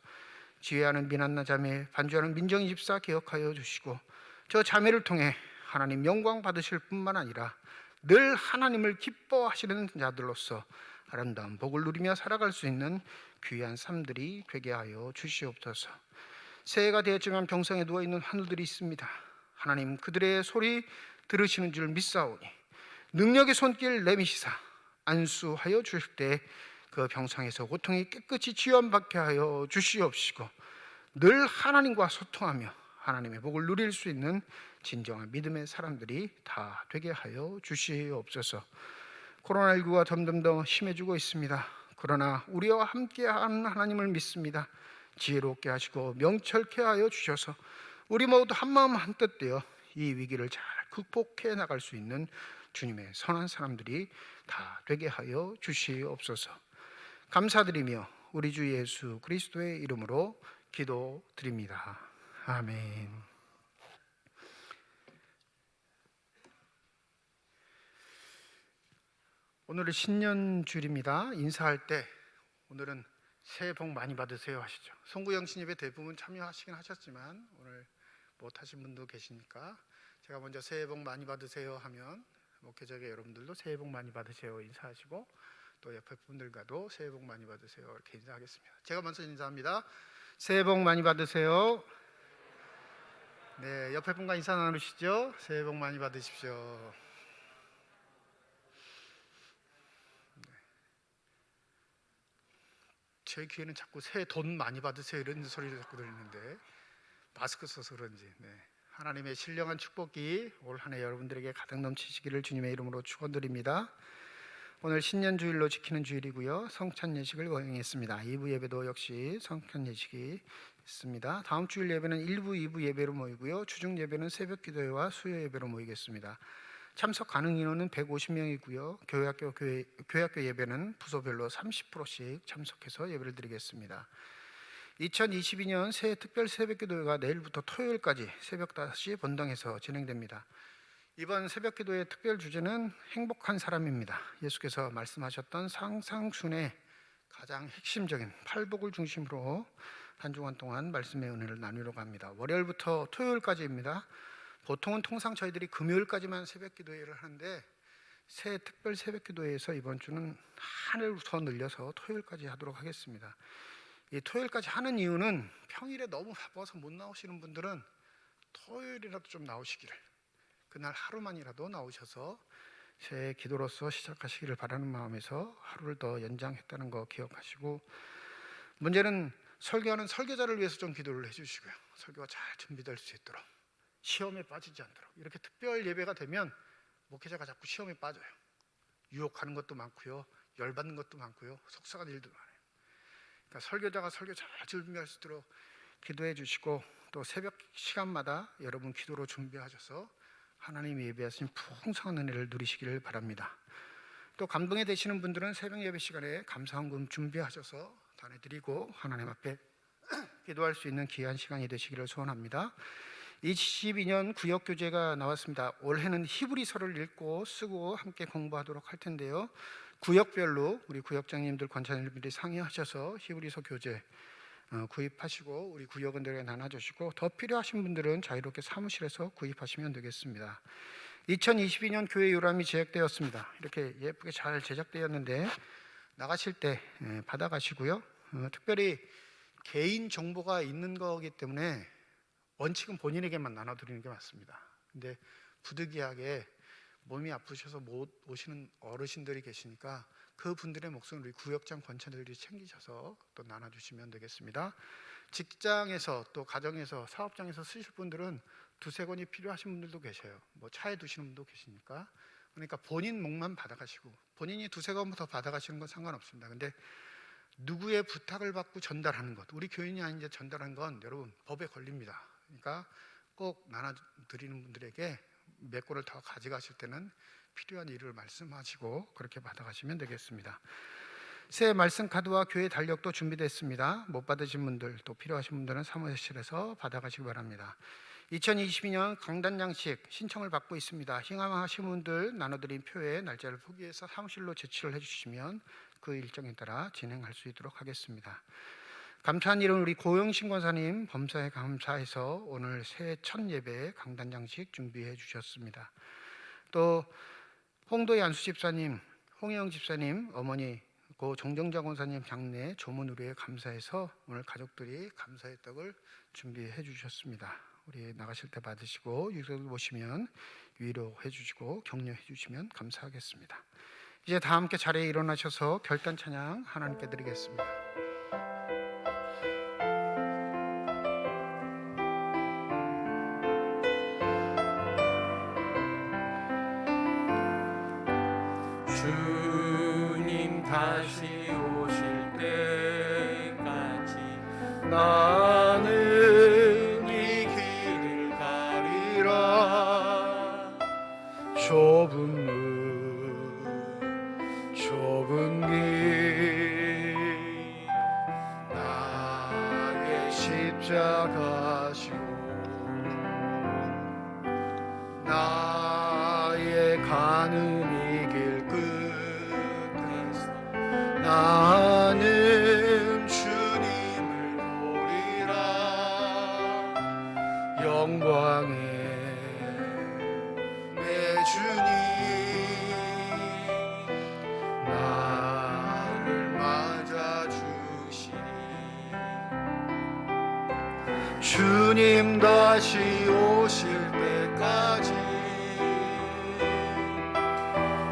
지혜하는 미난나 자매, 반주하는 민정희 집사 기억하여 주시고, 저 자매를 통해 하나님 영광 받으실 뿐만 아니라 늘 하나님을 기뻐하시는 자들로서 아름다운 복을 누리며 살아갈 수 있는 귀한 삶들이 되게 하여 주시옵소서. 새해가 되었지만 병상에 누워있는 환우들이 있습니다. 하나님, 그들의 소리 들으시는 줄 믿사오니 능력의 손길 내미시사 안수하여 주실 때 그 병상에서 고통이 깨끗이 지원받게 하여 주시옵시고, 늘 하나님과 소통하며 하나님의 복을 누릴 수 있는 진정한 믿음의 사람들이 다 되게 하여 주시옵소서. 코로나19가 점점 더 심해지고 있습니다. 그러나 우리와 함께하는 하나님을 믿습니다. 지혜롭게 하시고 명철케 하여 주셔서 우리 모두 한마음 한뜻 되어 이 위기를 잘 극복해 나갈 수 있는 주님의 선한 사람들이 다 되게 하여 주시옵소서. 감사드리며 우리 주 예수 그리스도의 이름으로 기도드립니다. 아멘. 오늘은 신년주일입니다. 인사할 때 오늘은 새해 복 많이 받으세요 하시죠. 송구영신 예배 대부분 참여하시긴 하셨지만 오늘 못하신 분도 계시니까 제가 먼저 새해 복 많이 받으세요 하면 목회자계 여러분들도 새해 복 많이 받으세요 인사하시고, 또 옆에 분들과도 새해 복 많이 받으세요 이렇게 인사하겠습니다. 제가 먼저 인사합니다. 새해 복 많이 받으세요. 네, 옆에 분과 인사 나누시죠. 새해 복 많이 받으십시오. 제 귀에는 자꾸 새해 돈 많이 받으세요 이런 소리를 자꾸 들리는데 마스크 써서 그런지, 하나님의 신령한 축복이 올 한 해 여러분들에게 가득 넘치시기를 주님의 이름으로 축원드립니다. 오늘 신년주일로 지키는 주일이고요. 성찬 예식을 거행했습니다. 2부 예배도 역시 성찬 예식이 있습니다. 다음 주일 예배는 1부, 2부 예배로 모이고요. 주중 예배는 새벽 기도회와 수요 예배로 모이겠습니다. 참석 가능 인원은 150명이고요. 교회학교 예배는 부서별로 30%씩 참석해서 예배를 드리겠습니다. 2022년 새해 특별 새벽 기도회가 내일부터 토요일까지 새벽 5시 본당에서 진행됩니다. 이번 새벽 기도의 특별 주제는 행복한 사람입니다. 예수께서 말씀하셨던 상상순의 가장 핵심적인 팔복을 중심으로 한 주간 동안 말씀의 은혜를 나누려고 합니다. 월요일부터 토요일까지입니다. 보통은 통상 저희들이 금요일까지만 새벽 기도회를 하는데 새 특별 새벽 기도회에서 이번 주는 하늘 더 늘려서 토요일까지 하도록 하겠습니다. 이 토요일까지 하는 이유는 평일에 너무 바빠서 못 나오시는 분들은 토요일이라도 좀 나오시기를, 그날 하루만이라도 나오셔서 새 기도로서 시작하시기를 바라는 마음에서 하루를 더 연장했다는 거 기억하시고, 문제는 설교하는 설교자를 위해서 좀 기도를 해주시고요. 설교가 잘 준비될 수 있도록, 시험에 빠지지 않도록. 이렇게 특별 예배가 되면 목회자가 자꾸 시험에 빠져요. 유혹하는 것도 많고요, 열받는 것도 많고요, 속상한 일도 많아요. 그러니까 설교자가 설교 잘 준비할 수 있도록 기도해 주시고, 또 새벽 시간마다 여러분 기도로 준비하셔서 하나님 예배하신 풍성한 은혜를 누리시기를 바랍니다. 또 감동에 되시는 분들은 새벽 예배 시간에 감사헌금 준비하셔서 단해드리고 하나님 앞에 기도할 수 있는 귀한 시간이 되시기를 소원합니다. 22년 구역교재가 나왔습니다. 올해는 히브리서를 읽고 쓰고 함께 공부하도록 할 텐데요, 구역별로 우리 구역장님들, 권사님들이 상의하셔서 히브리서 교재 구입하시고 우리 구역원들에게 나눠주시고, 더 필요하신 분들은 자유롭게 사무실에서 구입하시면 되겠습니다. 2022년 교회 요람이 제작되었습니다. 이렇게 예쁘게 잘 제작되었는데 나가실 때 받아가시고요. 특별히 개인 정보가 있는 거기 때문에 원칙은 본인에게만 나눠드리는 게 맞습니다. 근데 부득이하게 몸이 아프셔서 못 오시는 어르신들이 계시니까 그 분들의 몫은 우리 구역장 권사들이 챙기셔서 또 나눠주시면 되겠습니다. 직장에서 또 가정에서 사업장에서 쓰실 분들은 두세 권이 필요하신 분들도 계셔요. 뭐 차에 두시는 분도 계시니까. 그러니까 본인 몫만 받아가시고, 본인이 두세 권 더 받아가시는 건 상관없습니다. 근데 누구의 부탁을 받고 전달하는 것, 우리 교인이 아닌 이제 전달한 건 여러분 법에 걸립니다. 그러니까 꼭 나눠드리는 분들에게 몇 권을 더 가져가실 때는 필요한 일을 말씀하시고 그렇게 받아가시면 되겠습니다. 새 말씀 카드와 교회 달력도 준비됐습니다. 못 받으신 분들, 또 필요하신 분들은 사무실에서 받아가시기 바랍니다. 2022년 강단 양식 신청을 받고 있습니다. 희망하신 분들 나눠드린 표에 날짜를 포기해서 사무실로 제출을 해주시면 그 일정에 따라 진행할 수 있도록 하겠습니다. 감사한 일은 우리 고영신 권사님 범사에 감사해서 오늘 새해 첫 예배 강단 양식 준비해 주셨습니다. 또 홍도의 안수 집사님, 홍영 집사님, 어머니 고 정정자 권사님 장례 조문 의뢰에 감사해서 오늘 가족들이 감사의 떡을 준비해 주셨습니다. 우리 나가실 때 받으시고 유서를 보시면 위로해 주시고 격려해 주시면 감사하겠습니다. 이제 다 함께 자리에 일어나셔서 결단 찬양 하나님께 드리겠습니다. 주님 다시 오실 때까지 나는 이 길을 가리라. 좁은 길 나의 십자가 지고 나의 가는 이 길 끝에서 나는 주님을 보리라. 영광의 내 주님 나를 맞아주시니 주님 다시 오실 때까지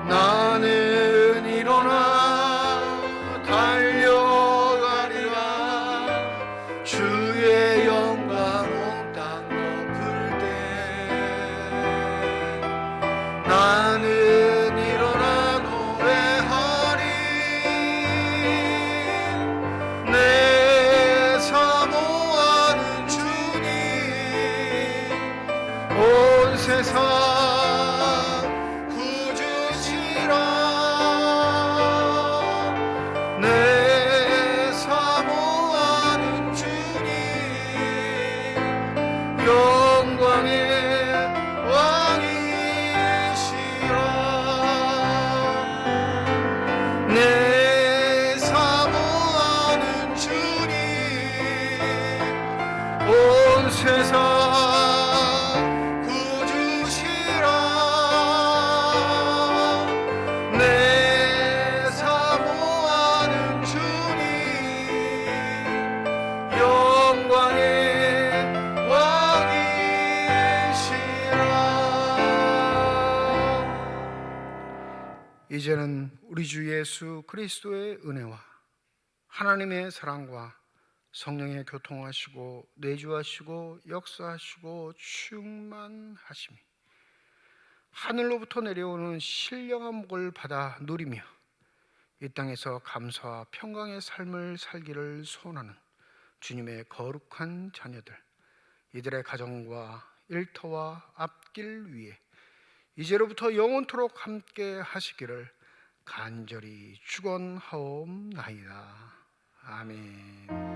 나는 일어나 달려가리라. 주의 영광 온 땅 덮을 때 나는 일어나 노래하리. 내 사모하는 주님 온 세상 내 사모하는 주님 영광의 왕이시라. 내 사모하는 주님 온 세상 구주시라. 내 사모하는 주님 영광의 왕이시라. 이제는 우리 주 예수 그리스도의 은혜와 하나님의 사랑과 성령의 교통하시고 내주하시고 역사하시고 충만하심이 하늘로부터 내려오는 신령한 복을 받아 누리며 이 땅에서 감사와 평강의 삶을 살기를 소원하는 주님의 거룩한 자녀들, 이들의 가정과 일터와 앞길 위에 이제로부터 영원토록 함께 하시기를 간절히 축원하옵나이다. 아멘.